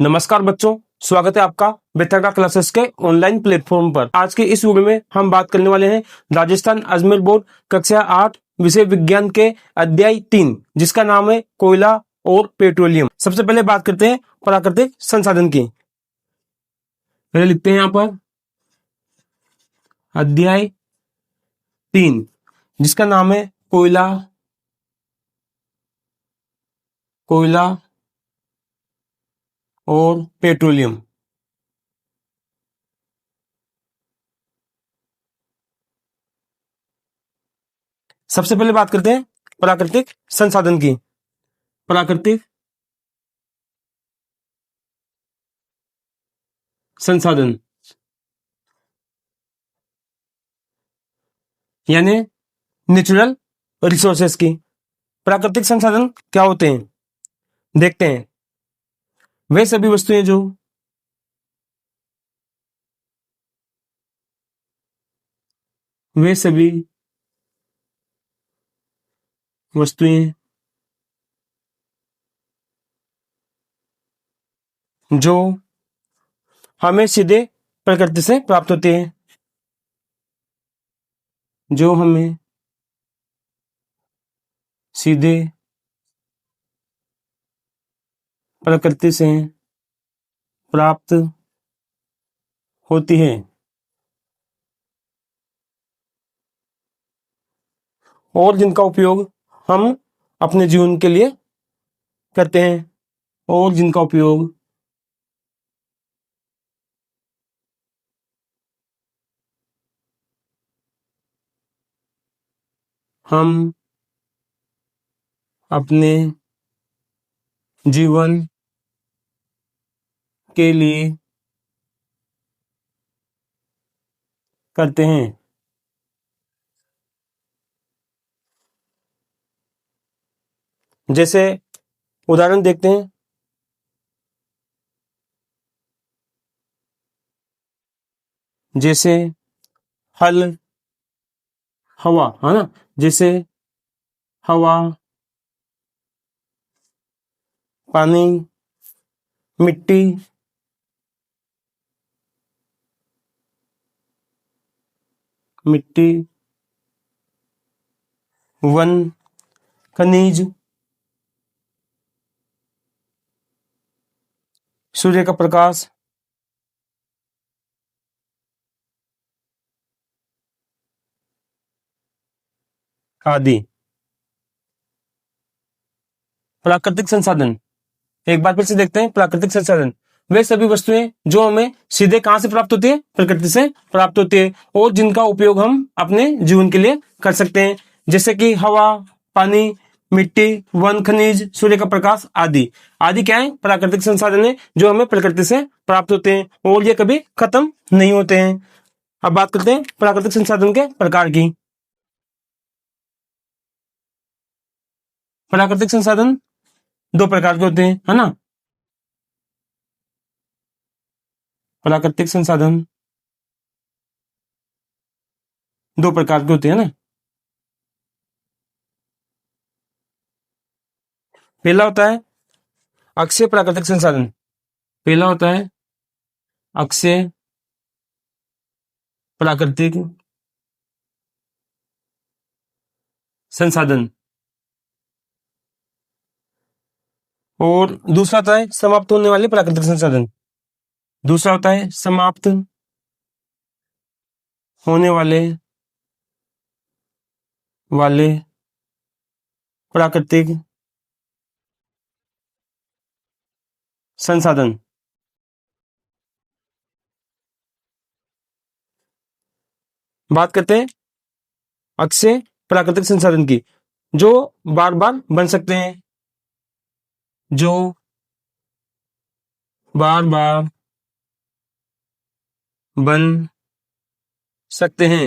नमस्कार बच्चों, स्वागत है आपका बेतरका क्लासेस के ऑनलाइन प्लेटफॉर्म पर। आज के इस वीडियो में हम बात करने वाले हैं राजस्थान अजमेर बोर्ड कक्षा 8 विषय विज्ञान के अध्याय 3 जिसका नाम है कोयला और पेट्रोलियम। सबसे पहले बात करते हैं प्राकृतिक संसाधन की। पहले लिखते हैं यहाँ पर अध्याय 3 जिसका नाम है कोयला और पेट्रोलियम। सबसे पहले बात करते हैं प्राकृतिक संसाधन की। प्राकृतिक संसाधन यानी नेचुरल रिसोर्सेस की। प्राकृतिक संसाधन क्या होते हैं, देखते हैं। वे सभी वस्तुएं जो वे सभी वस्तुएं जो हमें सीधे प्रकृति से प्राप्त होते हैं, जो हमें सीधे प्रकृति से प्राप्त होती है और जिनका उपयोग हम अपने जीवन के लिए करते हैं और जिनका उपयोग हम अपने जीवन के लिए करते हैं। जैसे उदाहरण देखते हैं, जैसे हल हवा है ना, जैसे हवा, पानी, मिट्टी, वन, खनिज, सूर्य का प्रकाश, आदि। प्राकृतिक संसाधन, एक बार फिर से देखते हैं। प्राकृतिक संसाधन वे सभी वस्तुएं जो हमें सीधे कहां से प्राप्त होती है, प्रकृति से प्राप्त होती है और जिनका उपयोग हम अपने जीवन के लिए कर सकते हैं। जैसे कि हवा, पानी, मिट्टी, वन, खनिज, सूर्य का प्रकाश आदि। आदि क्या है? प्राकृतिक संसाधन है जो हमें प्रकृति से प्राप्त होते हैं और ये कभी खत्म नहीं होते हैं। अब बात करते हैं प्राकृतिक संसाधन के प्रकार की। प्राकृतिक संसाधन दो प्रकार के होते हैं, है ना। प्राकृतिक संसाधन दो प्रकार के होते हैं ना। पहला होता है अक्षय प्राकृतिक संसाधन। पहला होता है अक्षय प्राकृतिक संसाधन और दूसरा होता है समाप्त होने वाले प्राकृतिक संसाधन। दूसरा होता है समाप्त होने वाले प्राकृतिक संसाधन। बात करते हैं अक्षय प्राकृतिक संसाधन की, जो बार बार बन सकते हैं, जो बार बार बन सकते हैं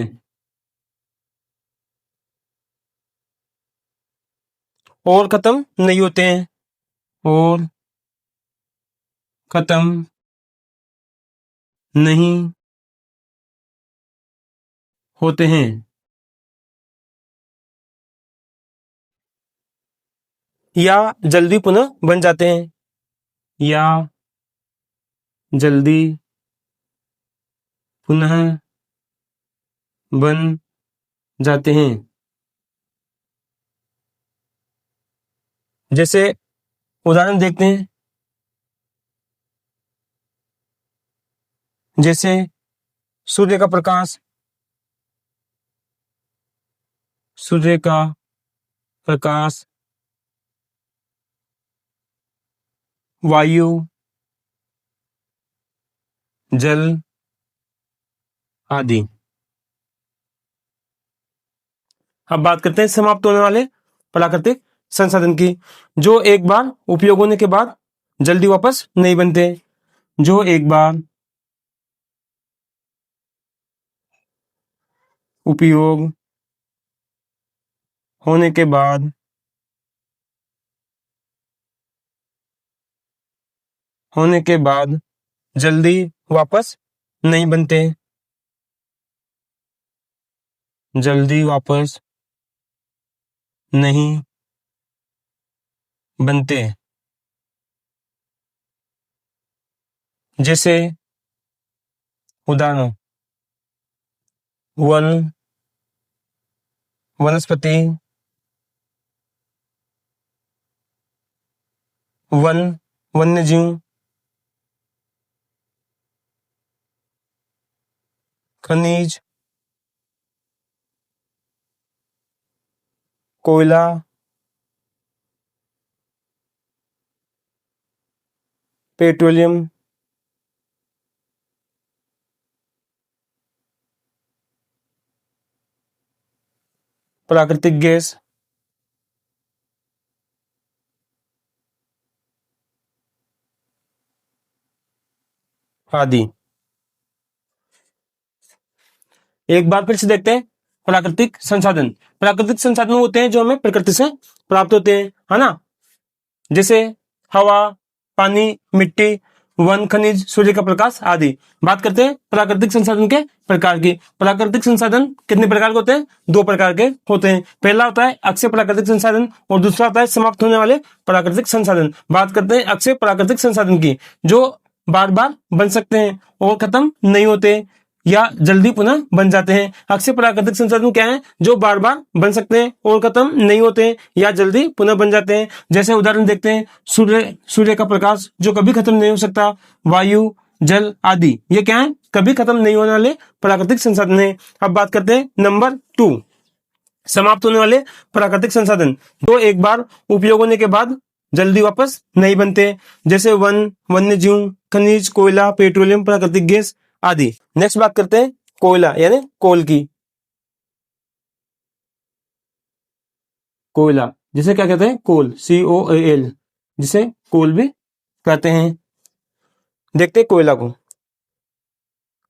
और खत्म नहीं होते हैं, और खत्म नहीं होते हैं, या जल्दी पुनः बन जाते हैं, या जल्दी पुनः बन जाते हैं। जैसे उदाहरण देखते हैं, जैसे सूर्य का प्रकाश, सूर्य का प्रकाश, वायु, जल आदि। अब बात करते हैं समाप्त होने वाले प्राकृतिक संसाधन की, जो एक बार उपयोग होने के बाद जल्दी वापस नहीं बनते। जो एक बार उपयोग होने के बाद जल्दी वापस नहीं बनते। जल्दी वापस नहीं बनते। जैसे उदाहरण, वन, वनस्पति, वन, वन्यजीव, खनिज, कोयला, पेट्रोलियम, प्राकृतिक गैस, आदि। एक बार फिर से देखते हैं प्राकृतिक संसाधन। प्राकृतिक संसाधन होते हैं जो हमें प्रकृति से प्राप्त होते हैं, है ना। जैसे हवा, पानी, मिट्टी, वन, खनिज, सूर्य का प्रकाश आदि। बात करते हैं प्राकृतिक संसाधन के प्रकार की। प्राकृतिक संसाधन कितने प्रकार के होते हैं? दो प्रकार के होते हैं। पहला होता है अक्षय प्राकृतिक संसाधन और दूसरा होता है समाप्त होने वाले प्राकृतिक संसाधन। बात करते हैं अक्षय प्राकृतिक संसाधन की, जो बार बार बन सकते हैं और खत्म नहीं होते या जल्दी पुनः बन जाते हैं। अक्षय प्राकृतिक संसाधन क्या है? जो बार बार बन सकते हैं और खत्म नहीं होते हैं या जल्दी पुनः बन जाते हैं। जैसे उदाहरण देखते हैं, सूर्य का प्रकाश जो कभी खत्म नहीं हो सकता, वायु, जल आदि। ये क्या है? कभी खत्म नहीं होने वाले प्राकृतिक संसाधन है। अब बात करते हैं नंबर 2, समाप्त होने वाले प्राकृतिक संसाधन, जो एक बार उपयोग होने के बाद जल्दी वापस नहीं बनते। जैसे वन, वन्यजीव, खनिज, कोयला, पेट्रोलियम, प्राकृतिक गैस आदि। नेक्स्ट बात करते हैं कोयला यानी कोल की। कोयला जिसे क्या कहते हैं? कोल, COAL, जिसे कोल भी कहते हैं। देखते हैं कोयला को।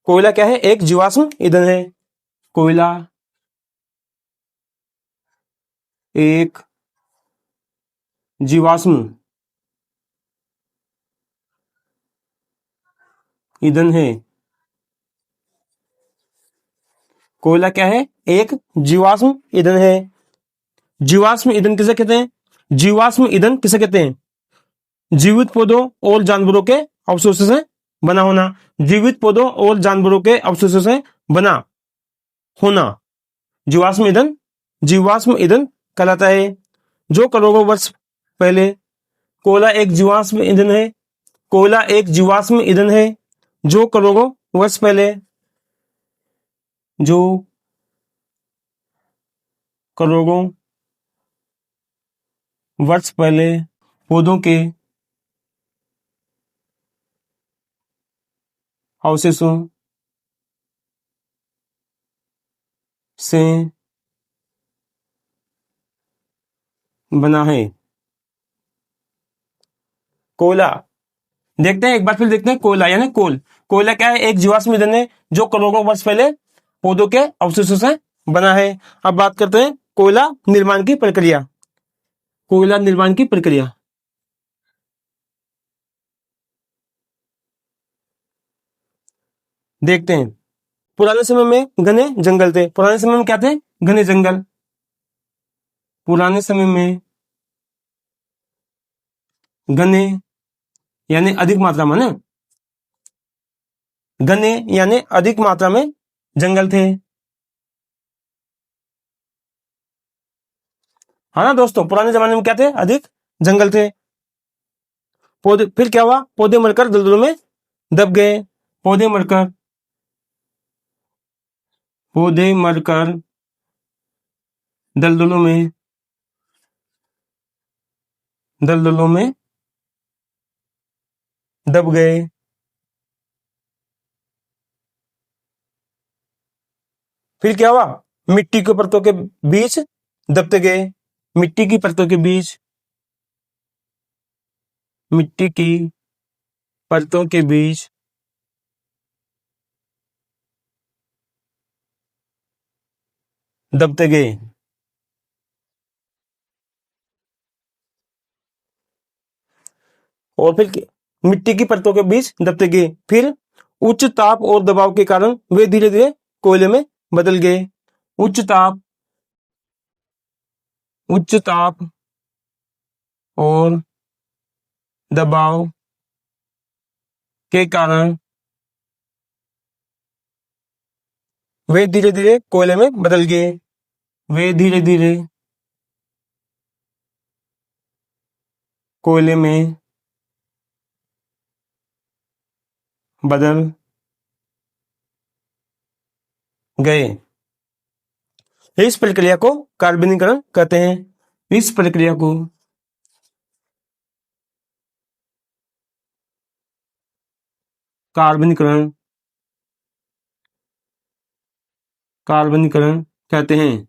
कोयला क्या है? एक जीवाश्म ईंधन है। कोयला एक जीवाश्म ईंधन है। कोयला क्या है? एक जीवाश्म ईंधन है। जीवाश्म ईंधन किसे कहते हैं? जीवाश्म ईंधन किसे कहते हैं? जीवित पौधों और जानवरों के अवशेषों से बना होना। जीवित पौधों और जानवरों के अवशेषों से बना होना जीवाश्म ईंधन कहलाता है। जो करोड़ों वर्ष पहले, कोयला एक जीवाश्म ईंधन है। कोयला एक जीवाश्म ईंधन है जो करोड़ों वर्ष पहले, जो करोड़ों वर्ष पहले पौधों के अवशेषों से बना है। कोयला देखते हैं, एक बार फिर देखते हैं कोयला यानी कोल। कोयला क्या है? एक जीवाश्म ईंधन है जो करोड़ों वर्ष पहले पौधों के अवशेषों से बना है। अब बात करते हैं कोयला निर्माण की प्रक्रिया। कोयला निर्माण की प्रक्रिया देखते हैं। पुराने समय में घने जंगल थे। पुराने समय में क्या थे? घने जंगल। पुराने समय में घने यानी अधिक मात्रा में ना, घने यानी अधिक मात्रा में जंगल थे। हाँ ना दोस्तों, पुराने जमाने में क्या थे, अधिक जंगल थे। पौधे, फिर क्या हुआ, पौधे मरकर दलदलों में दब गए। पौधे मरकर, पौधे मरकर दलदलों में, दलदलों में दब गए। फिर क्या हुआ, मिट्टी की परतों के बीच दबते गए। मिट्टी की परतों के बीच, मिट्टी की परतों के बीच दबते गए। और फिर मिट्टी की परतों के बीच दबते गए। फिर उच्च ताप और दबाव के कारण वे धीरे धीरे कोयले में बदल गए। उच्च ताप, उच्च ताप और दबाव के कारण वे धीरे धीरे कोयले में बदल गए। वे धीरे धीरे कोयले में बदल गए। इस प्रक्रिया को कार्बनीकरण कहते हैं। इस प्रक्रिया को कार्बनीकरण, कार्बनीकरण कहते हैं।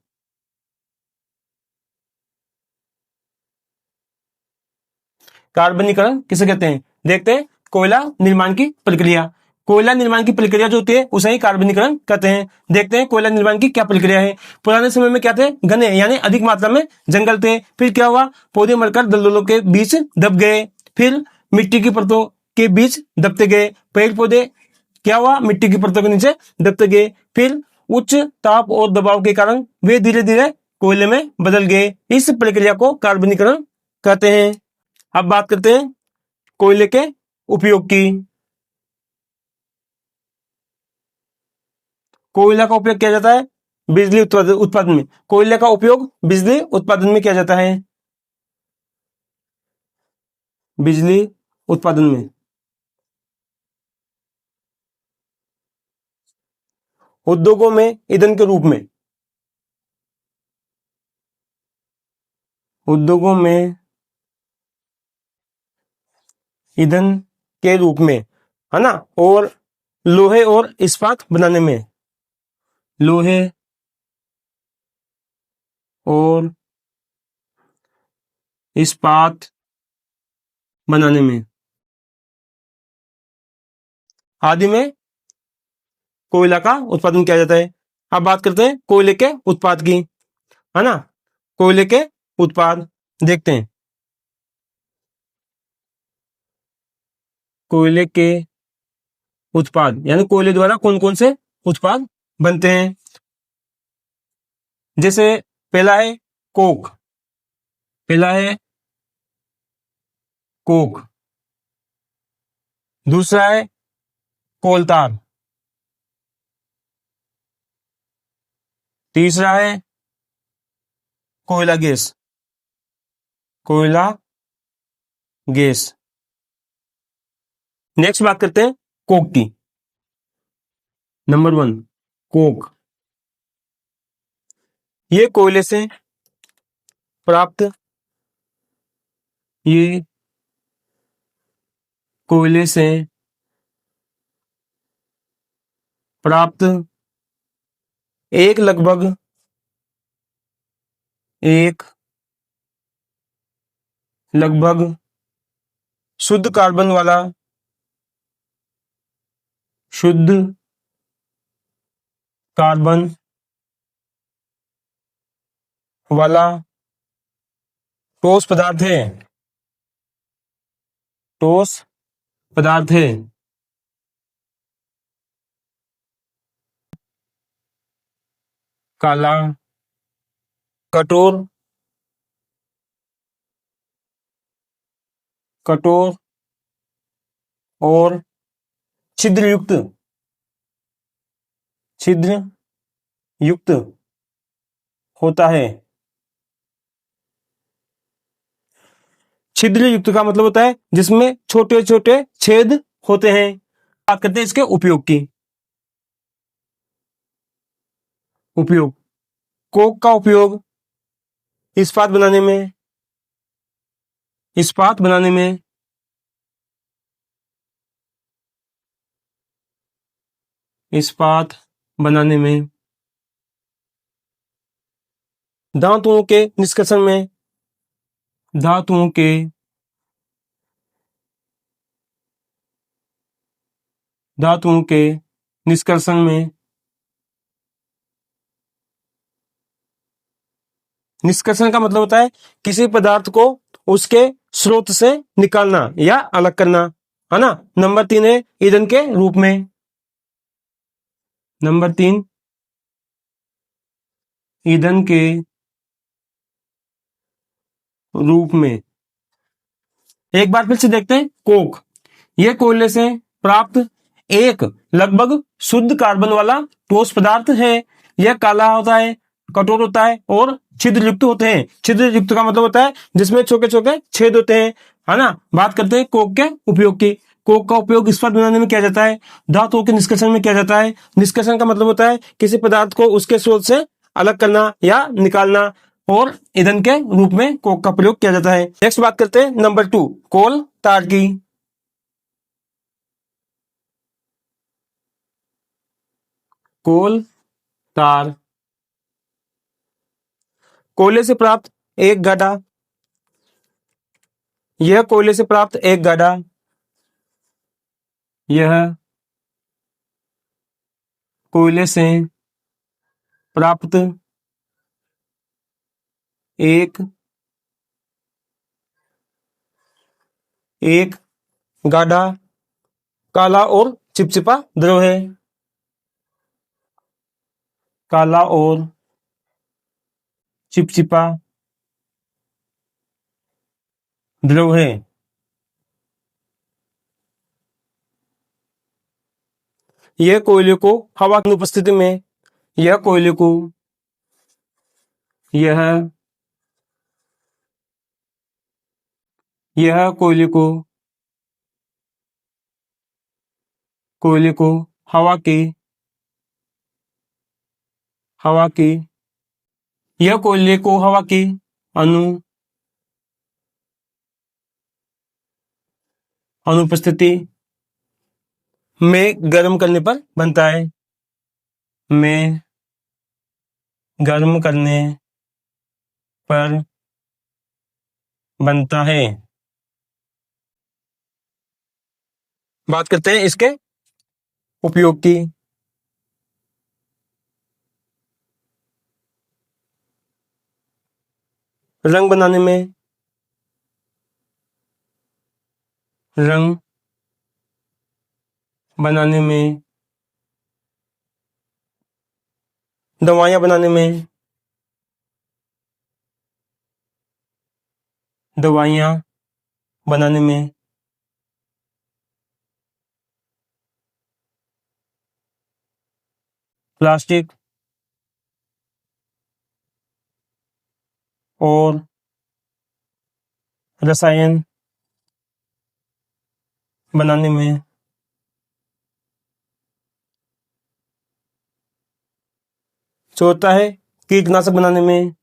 कार्बनीकरण किसे कहते हैं, देखते हैं। कोयला निर्माण की प्रक्रिया, कोयला निर्माण की प्रक्रिया जो होती है उसे ही कार्बनीकरण कहते हैं। देखते हैं कोयला निर्माण की क्या प्रक्रिया है। पुराने समय में क्या थे, घने यानी अधिक मात्रा में जंगल थे। फिर क्या हुआ, पौधे मरकर दलदलों के बीच दब गए। फिर मिट्टी की परतों के बीच दबते गए। पेड़ पौधे क्या हुआ, मिट्टी की परतों के नीचे दबते गए। फिर उच्च ताप और दबाव के कारण वे धीरे धीरे कोयले में बदल गए। इस प्रक्रिया को कार्बनीकरण कहते हैं। अब बात करते हैं कोयले के उपयोग की। कोयला का उपयोग किया जाता है बिजली उत्पादन में। कोयले का उपयोग बिजली उत्पादन में किया जाता है। बिजली उत्पादन में, उद्योगों में ईंधन के रूप में, उद्योगों में ईंधन के रूप में, है ना। और लोहे और इस्पात बनाने में, लोहे और इस्पात बनाने में आदि में कोयला का उत्पादन किया जाता है। अब बात करते हैं कोयले के उत्पाद की, है ना। कोयले के उत्पाद देखते हैं। कोयले के उत्पाद यानी कोयले द्वारा कौन कौन से उत्पाद बनते हैं। जैसे पहला है कोक, पहला है कोक। दूसरा है कोलतार। तीसरा है कोयला गैस, कोयला गैस। नेक्स्ट बात करते हैं कोक की। नंबर 1 कोक, ये कोयले से प्राप्त, ये कोयले से प्राप्त एक लगभग, एक लगभग शुद्ध कार्बन वाला, शुद्ध कार्बन वाला ठोस पदार्थ है, ठोस पदार्थ है। काला, कठोर, कठोर और छिद्रयुक्त छिद्र युक्त होता है। छिद्र युक्त का मतलब होता है जिसमें छोटे छोटे छेद होते हैं। बात करते हैं इसके उपयोग की। उपयोग, कोक का उपयोग इस्पात बनाने में, इस्पात बनाने में, इस्पात बनाने में, धातुओं के निष्कर्षण में, धातुओं के धातुओं के निष्कर्षण में, निष्कर्षण का मतलब होता है किसी पदार्थ को उसके स्रोत से निकालना या अलग करना, है ना। नंबर 3 है ईंधन के रूप में। नंबर 3 ईंधन के रूप में। एक बार फिर से देखते हैं कोक। यह कोयले से प्राप्त एक लगभग शुद्ध कार्बन वाला ठोस पदार्थ है। यह काला होता है, कठोर होता है और छिद्र युक्त होते हैं। छिद्र युक्त का मतलब होता है जिसमें छोटे छोटे छेद होते हैं, है ना। बात करते हैं कोक के उपयोग की। कोक का उपयोग इस्पात बनाने में किया जाता है, धातुओं के निष्कर्षण में किया जाता है। निष्कर्षण का मतलब होता है किसी पदार्थ को उसके स्रोत से अलग करना या निकालना, और ईंधन के रूप में कोक का प्रयोग किया जाता है। नेक्स्ट बात करते हैं नंबर 2 कोल तार की। कोल तार, कोयले से प्राप्त एक गाढ़ा, यह कोयले से प्राप्त एक गाढ़ा, यह कोयले से प्राप्त एक एक गाढ़ा काला और चिपचिपा द्रव है। काला और चिपचिपा द्रव है। यह कोयले को हवा की उपस्थिति में, यह कोयले को, यह कोयले को हवा की, यह कोयले को हवा की अनुपस्थिति में गर्म करने पर बनता है। में गर्म करने पर बनता है। बात करते हैं इसके उपयोग की। रंग बनाने में, रंग बनाने में, दवाइयां बनाने में, दवाइयां बनाने में, प्लास्टिक और रसायन बनाने में, चौथा है कीटनाशक बनाने में,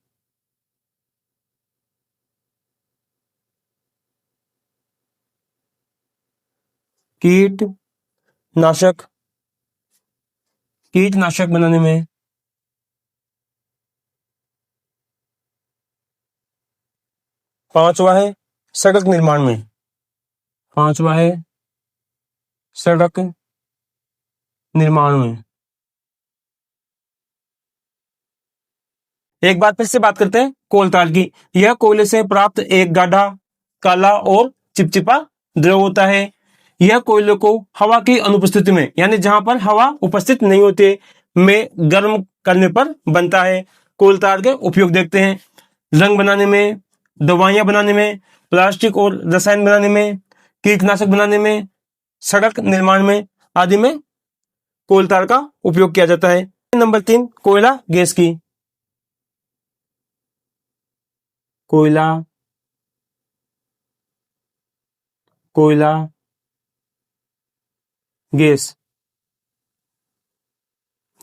कीटनाशक बनाने में, पांचवा है सड़क निर्माण में, पांचवा है सड़क निर्माण में। एक बार फिर से बात करते हैं कोल तार की। यह कोयले से प्राप्त एक गाढ़ा काला और चिपचिपा द्रव होता है। यह कोयले को हवा की अनुपस्थिति में, यानी जहां पर हवा उपस्थित नहीं होती, में गर्म करने पर बनता है। कोल तार के उपयोग देखते हैं। रंग बनाने में, दवाइयां बनाने में, प्लास्टिक और रसायन बनाने में, कीटनाशक बनाने में, सड़क निर्माण में आदि में कोल तार का उपयोग किया जाता है। नंबर 3, कोयला गैस की। कोयला, कोयला गैस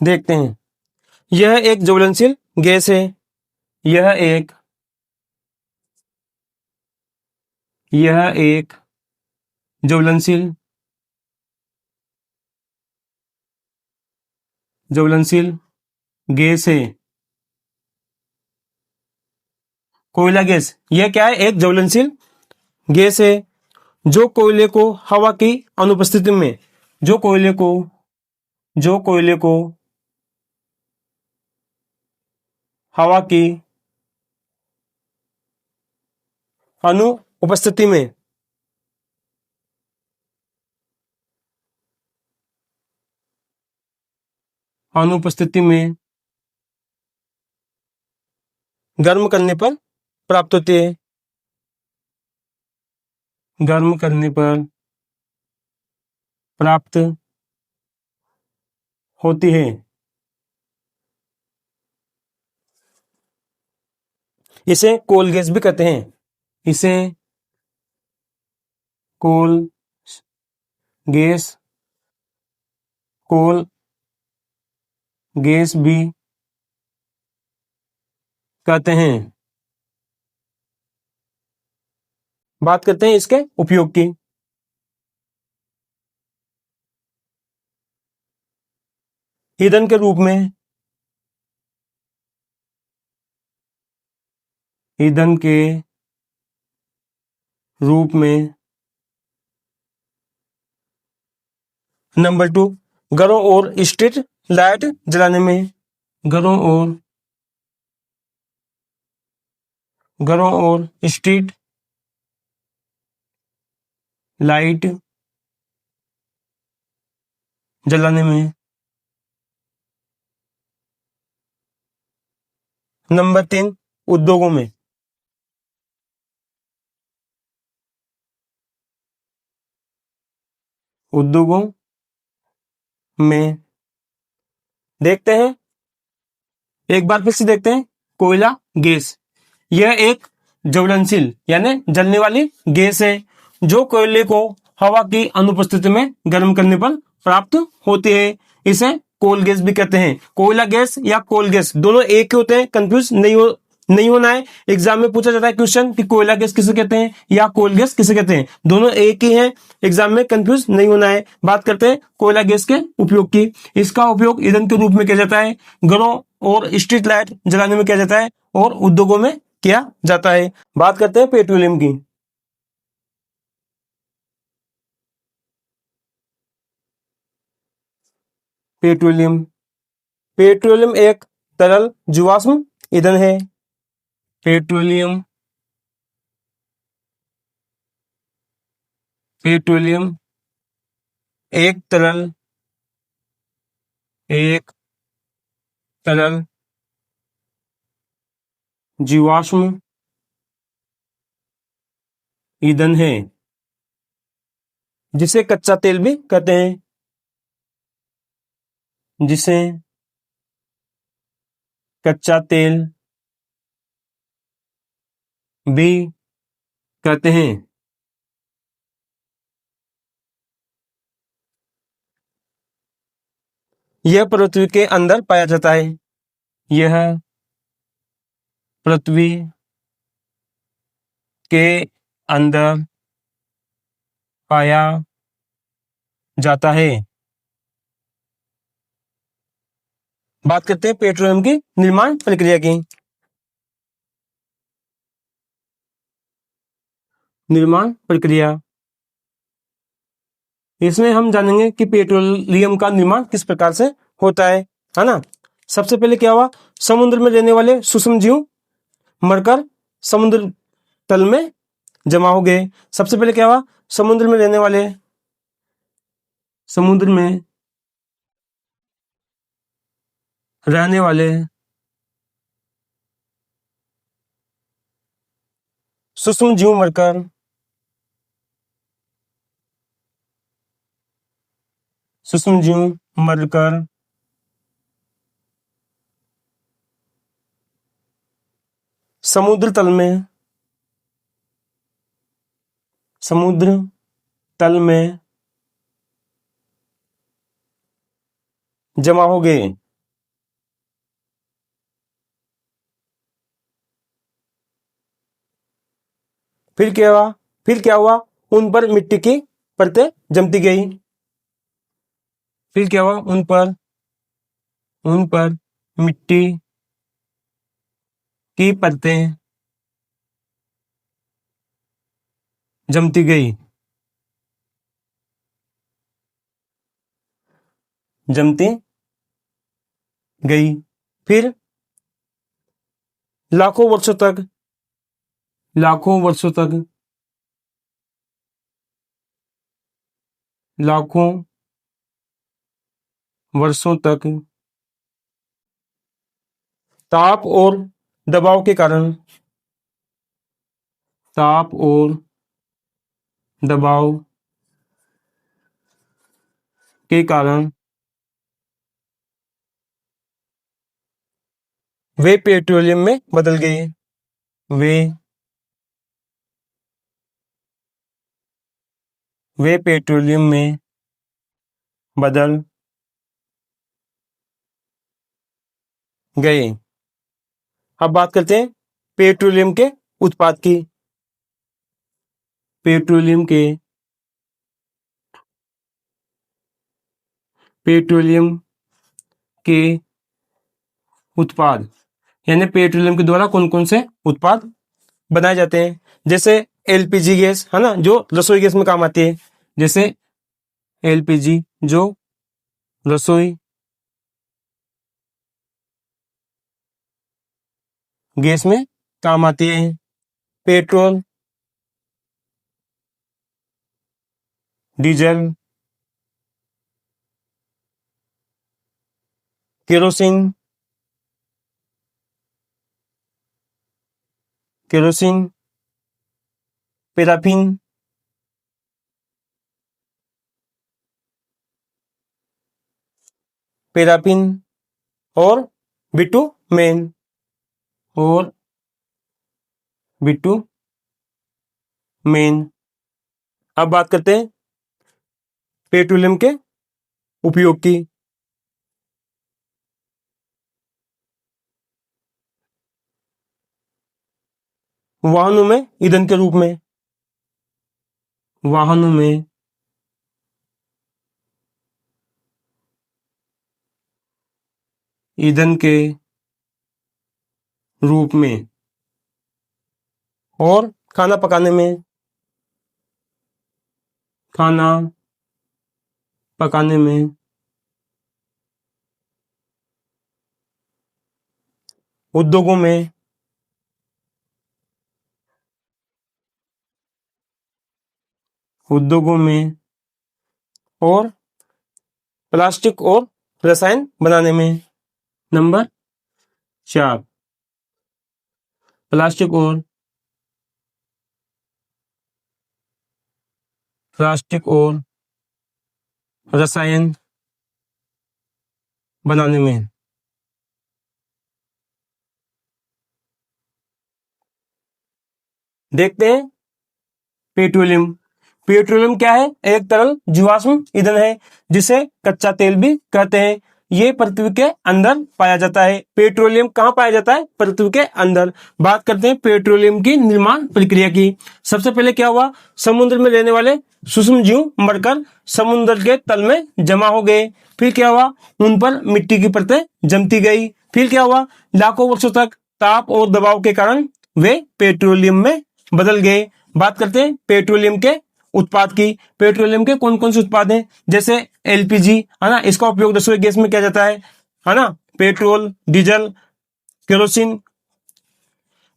देखते हैं। यह एक ज्वलनशील गैस है। यह एक ज्वलनशील ज्वलनशील गैस है। कोयला गैस यह क्या है? एक ज्वलनशील गैस है जो कोयले को हवा की अनुपस्थिति में जो कोयले को हवा की अनुपस्थिति में गर्म करने पर प्राप्त होती है। गर्म करने पर प्राप्त होती है। इसे कोल गैस भी कहते हैं। इसे कोल गैस कोल गैस भी कहते हैं। बात करते हैं इसके उपयोग की। ईंधन के रूप में ईंधन के रूप में। नंबर 2, घरों और स्ट्रीट लाइट जलाने में। घरों और स्ट्रीट लाइट जलाने में। नंबर 3, उद्योगों में। उद्योगों में देखते हैं, एक बार फिर से देखते हैं। कोयला गैस यह एक ज्वलनशील यानी जलने वाली गैस है जो कोयले को हवा की अनुपस्थिति में गर्म करने पर प्राप्त होती है। इसे कोल गैस भी कहते हैं। कोयला गैस या कोल गैस दोनों एक ही होते हैं, कंफ्यूज नहीं होना है। एग्जाम में पूछा जाता है क्वेश्चन कि कोयला गैस किसे कहते हैं या कोल गैस किसे कहते हैं, दोनों एक ही हैं। एग्जाम में कंफ्यूज नहीं होना है। बात करते हैं कोयला गैस के उपयोग की। इसका उपयोग ईंधन के रूप में किया जाता है, घरों और स्ट्रीट लाइट जलाने में किया जाता है और उद्योगों में किया जाता है। बात करते हैं पेट्रोलियम की। पेट्रोलियम पेट्रोलियम एक तरल जीवाश्म ईंधन है। पेट्रोलियम पेट्रोलियम एक तरल जीवाश्म ईंधन है जिसे कच्चा तेल भी कहते हैं। जिसे कच्चा तेल भी कहते हैं। यह पृथ्वी के अंदर पाया जाता है। यह पृथ्वी के अंदर पाया जाता है। बात करते हैं पेट्रोलियम की निर्माण प्रक्रिया की। निर्माण प्रक्रिया इसमें हम जानेंगे कि पेट्रोलियम का निर्माण किस प्रकार से होता है ना। सबसे पहले क्या हुआ, समुद्र में रहने वाले सूक्ष्म जीव मरकर समुद्र तल में जमा हो गए। सबसे पहले क्या हुआ, समुद्र में रहने वाले सूक्ष्म जीव मरकर सूक्ष्मजीव मरकर समुद्र तल में जमा हो गए। फिर क्या हुआ? उन पर मिट्टी की परतें जमती गई। फिर क्या हुआ? उन पर मिट्टी की परतें जमती गई। फिर लाखों वर्षों तक ताप और दबाव के कारण वे पेट्रोलियम में बदल गए। वे पेट्रोलियम में बदल गए। अब बात करते हैं पेट्रोलियम के उत्पाद की। पेट्रोलियम के उत्पाद यानी पेट्रोलियम के द्वारा कौन कौन से उत्पाद बनाए जाते हैं, जैसे एलपीजी गैस है ना, जो रसोई गैस में काम आती है। जैसे एलपीजी जो रसोई गैस में काम आती है। पेट्रोल, डीजल, केरोसिन, पैराफिन, और बिटुमेन अब बात करते हैं पेट्रोलियम के उपयोग की। वाहनों में ईंधन के रूप में, और खाना पकाने में उद्योगों में और प्लास्टिक और रसायन बनाने में। नंबर 4, प्लास्टिक और रसायन बनाने में। देखते हैं पेट्रोलियम क्या है? एक तरल जीवाश्म ईंधन है जिसे कच्चा तेल भी कहते हैं। ये पृथ्वी के अंदर पाया जाता है। पेट्रोलियम कहाँ पाया जाता है? पृथ्वी के अंदर। बात करते हैं पेट्रोलियम की निर्माण प्रक्रिया की। सबसे पहले क्या हुआ? समुद्र में रहने वाले सूक्ष्म जीव मरकर समुद्र के तल में जमा हो गए। फिर क्या हुआ? उन पर मिट्टी की परतें जमती गई। फिर क्या हुआ? लाखों वर्षों तक ताप और दबाव के कारण वे पेट्रोलियम में बदल गए। बात करते हैं पेट्रोलियम के उत्पाद की। पेट्रोलियम के कौन कौन से उत्पाद हैं? जैसे एलपीजी है ना, इसका उपयोग रसोई गैस में किया जाता है ना। पेट्रोल, डीजल, केरोसिन,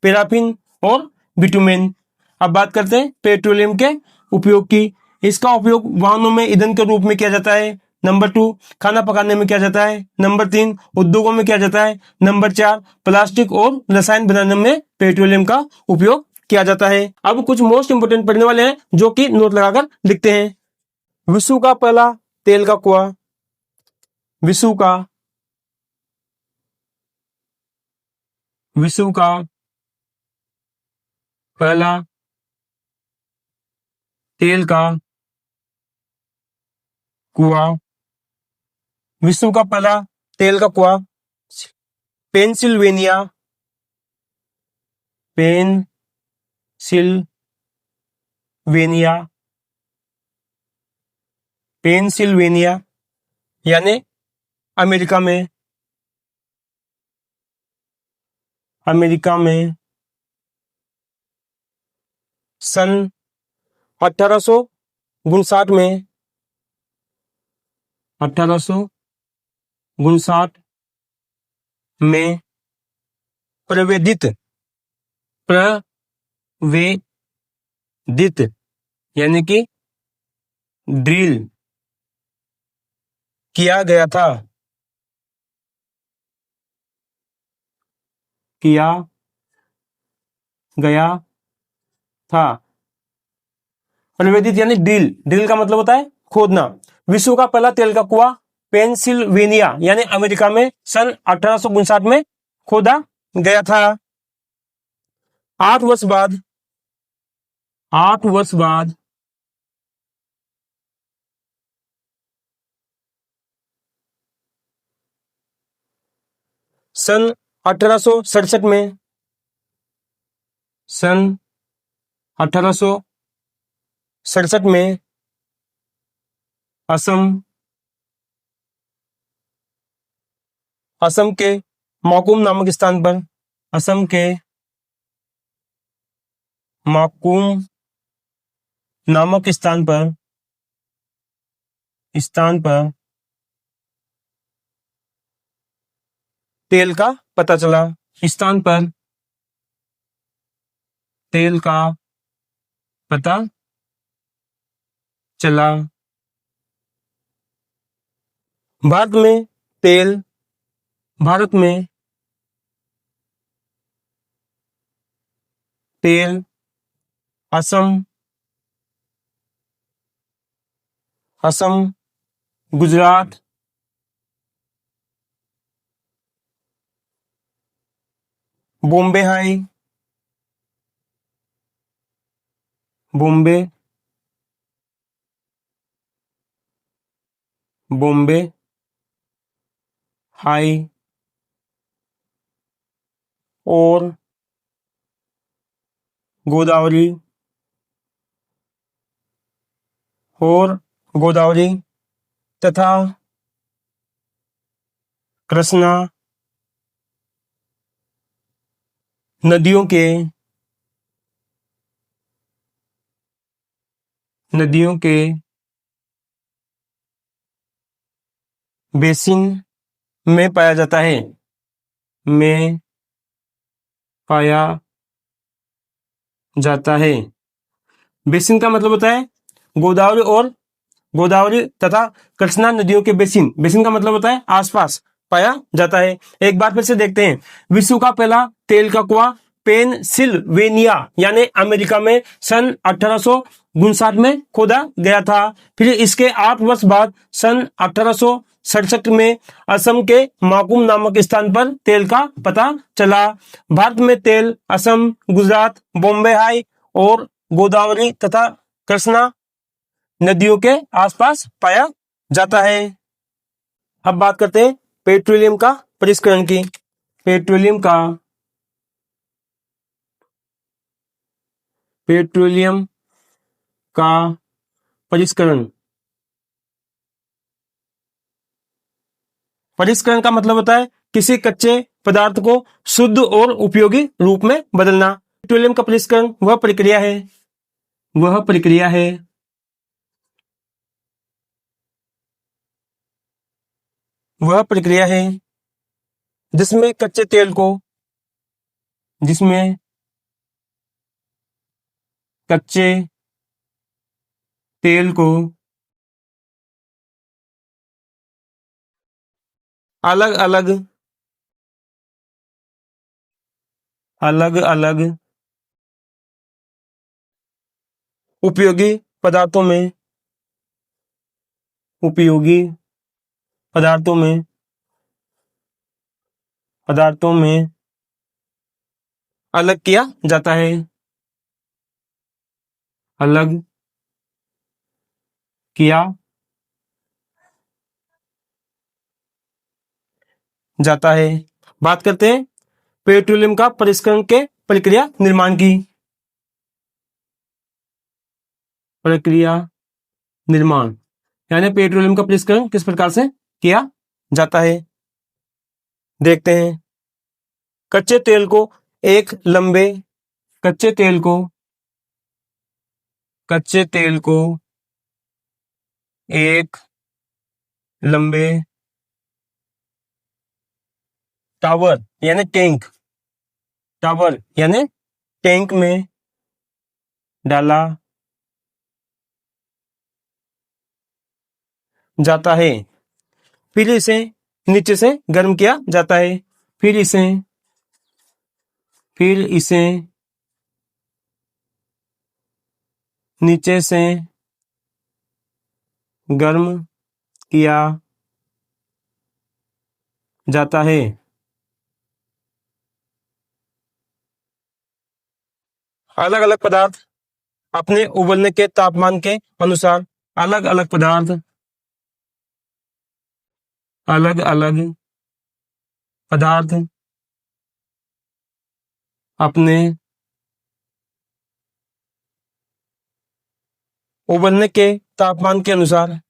पैराफिन और बिटुमेन। अब बात करते हैं पेट्रोलियम के उपयोग की। इसका उपयोग वाहनों में ईंधन के रूप में किया जाता है। नंबर 2, खाना पकाने में किया जाता है। नंबर 3, उद्योगों में किया जाता है। नंबर 4, प्लास्टिक और रसायन बनाने में पेट्रोलियम का उपयोग किया जाता है। अब कुछ मोस्ट इंपोर्टेंट पढ़ने वाले हैं जो कि नोट लगाकर लिखते हैं। विश्व का पहला तेल का कुआं विश्व का पहला तेल का कुआं, विश्व का पहला तेल का कुआं पेंसिल्वेनिया पेंसिल्वेनिया पेंसिल्वेनिया यानी अमेरिका में सन 1859 में प्रवेदित यानी कि ड्रिल किया गया था प्रवेदित यानी ड्रिल का मतलब होता है खोदना। विश्व का पहला तेल का कुआं पेंसिल्वेनिया यानी अमेरिका में सन 1859 में खोदा गया था। 8 वर्ष बाद सन 1867 में असम के माकूम नामक स्थान पर तेल का पता चला। भारत में तेल असम, गुजरात, बॉम्बे हाई और गोदावरी तथा कृष्णा नदियों के बेसिन में पाया जाता है। बेसिन का मतलब होता है गोदावरी तथा कृष्णा नदियों के बेसिन का मतलब होता है आसपास पाया जाता है। एक बार फिर से देखते हैं। विश्व का पहला तेल का कुआं पेंसिल्वेनिया यानी अमेरिका में सन 1859 में खोदा गया था। फिर इसके 8 वर्ष बाद सन 1867 में असम के माकूम नामक स्थान पर तेल का पता चला। भारत में तेल असम, गुजरात, बॉम्बे हाई और गोदावरी तथा कृष्णा नदियों के आसपास पाया जाता है। अब बात करते हैं पेट्रोलियम का परिष्करण की। पेट्रोलियम का परिष्करण का मतलब होता है किसी कच्चे पदार्थ को शुद्ध और उपयोगी रूप में बदलना। पेट्रोलियम का परिष्करण वह प्रक्रिया है जिसमें कच्चे तेल को अलग अलग उपयोगी पदार्थों में अलग किया जाता है, अलग किया जाता है। बात करते हैं पेट्रोलियम का परिष्करण के प्रक्रिया निर्माण की। प्रक्रिया निर्माण यानी पेट्रोलियम का परिष्करण किस प्रकार से किया जाता है, देखते हैं। कच्चे तेल को एक लंबे कच्चे तेल को एक लंबे टावर यानी टैंक में डाला जाता है, फिर इसे नीचे से गर्म किया जाता है, फिर इसे नीचे से गर्म किया जाता है। अलग अलग पदार्थ अपने उबलने के तापमान के अनुसार अलग अलग पदार्थ अपने उबलने के तापमान के अनुसार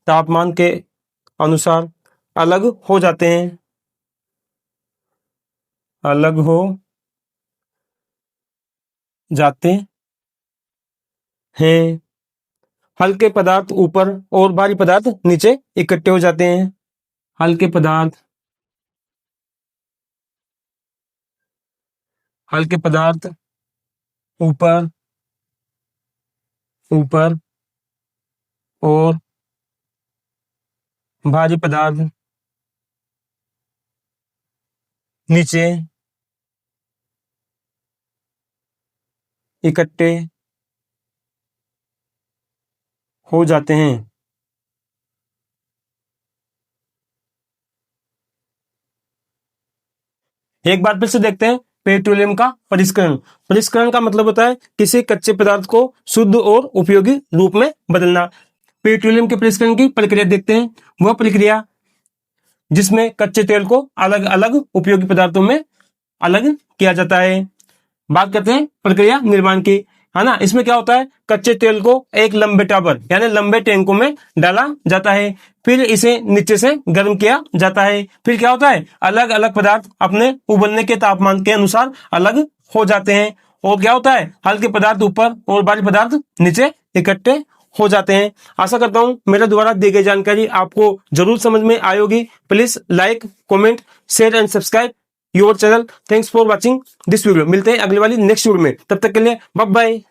तापमान के अनुसार अलग हो जाते हैं, हल्के पदार्थ ऊपर और भारी पदार्थ नीचे इकट्ठे हो जाते हैं। हल्के पदार्थ ऊपर और भारी पदार्थ नीचे इकट्ठे हो जाते हैं। एक बार फिर से देखते हैं पेट्रोलियम का परिष्करण का मतलब होता है किसी कच्चे पदार्थ को शुद्ध और उपयोगी रूप में बदलना। पेट्रोलियम के परिष्करण की प्रक्रिया देखते हैं, वह प्रक्रिया जिसमें कच्चे तेल को अलग अलग उपयोगी पदार्थों में अलग किया जाता है। बात करते हैं प्रक्रिया निर्माण की, है ना। इसमें क्या होता है, कच्चे तेल को एक लंबे टावर यानी लंबे टैंकों में डाला जाता है, फिर इसे नीचे से गर्म किया जाता है, फिर क्या होता है, अलग अलग पदार्थ अपने उबलने के तापमान के अनुसार अलग हो जाते हैं, और क्या होता है, हल्के पदार्थ ऊपर और भारी पदार्थ नीचे इकट्ठे हो जाते हैं। आशा करता हूं मेरे द्वारा दी गई जानकारी आपको जरूर समझ में आई होगी। Please like, comment, share and subscribe your channel. Thanks for watching this video. मिलते हैं अगली वाली नेक्स्ट वीडियो में, तब तक के लिए बाय बाय।